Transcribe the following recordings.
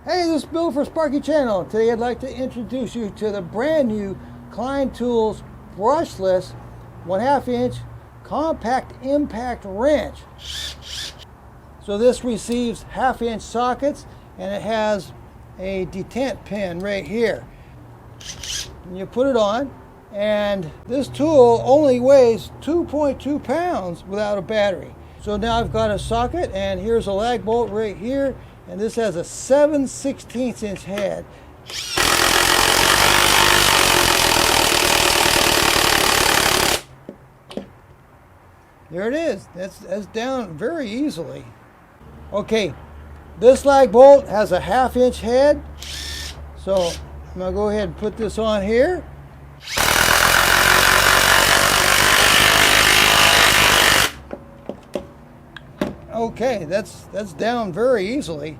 Hey, this is Bill for Sparky Channel. Today I'd like to introduce you to the brand new Klein Tools Brushless 1/2 inch compact impact wrench. So this receives 1/2 inch sockets and it has a detent pin right here. And you put it on, and this tool only weighs 2.2 pounds without a battery. So now I've got a socket, and here's a lag bolt right here, and this has a 7/16 inch head. There it is. That's down very easily. Okay, this lag bolt has a 1/2 inch head, so I'm gonna go ahead and put this on here. Okay, that's down very easily.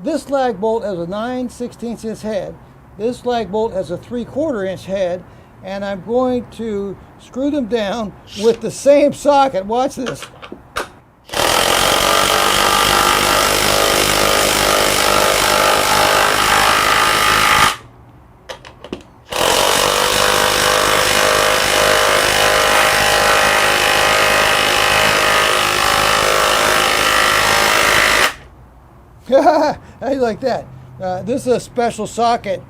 This lag bolt has a 9/16 inch head. This lag bolt has a 3/4 inch head, and I'm going to screw them down with the same socket. Watch this. How do you like that? This is a special socket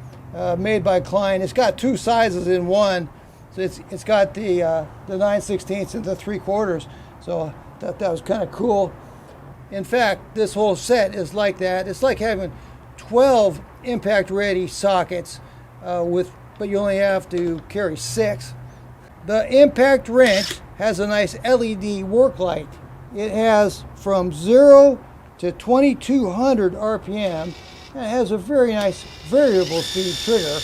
made by Klein. It's got two sizes in one. So it's got the 9/16 and the 3/4. So I thought that was kind of cool. In fact, this whole set is like that. It's like having 12 impact ready sockets but you only have to carry 6. The impact wrench has a nice LED work light. It has from 0 to 2200 RPM, and it has a very nice variable speed trigger.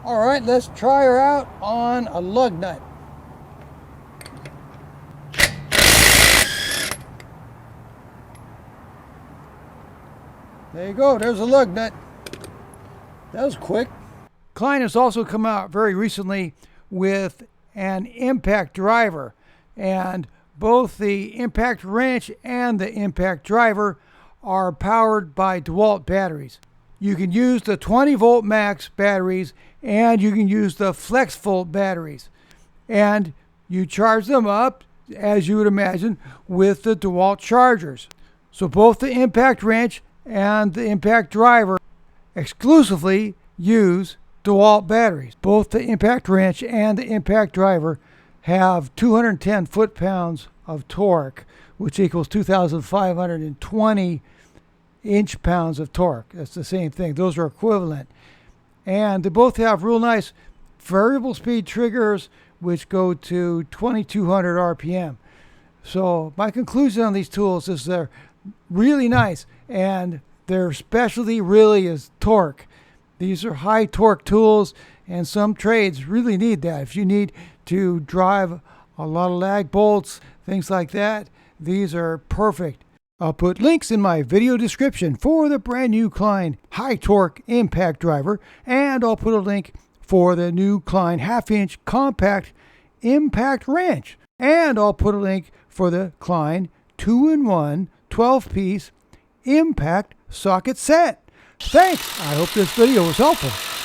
All right, let's try her out on a lug nut. There you go, there's a lug nut. That was quick. Klein has also come out very recently with an impact driver, and both the impact wrench and the impact driver are powered by DeWalt batteries. You can use the 20 volt max batteries, and you can use the flex volt batteries. And you charge them up, as you would imagine, with the DeWalt chargers. So both the impact wrench and the impact driver exclusively use DeWalt batteries. Both the impact wrench and the impact driver have 210 foot-pounds of torque, which equals 2,520 inch-pounds of torque. That's the same thing. Those are equivalent. And they both have real nice variable speed triggers, which go to 2,200 RPM. So my conclusion on these tools is they're really nice, and their specialty really is torque. These are high torque tools, and some trades really need that. If you need to drive a lot of lag bolts, things like that, these are perfect. I'll put links in my video description for the brand new Klein high torque impact driver, and I'll put a link for the new Klein 1/2 inch compact impact wrench, and I'll put a link for the Klein 2-in-1 12-piece impact socket set. Thanks! I hope this video was helpful.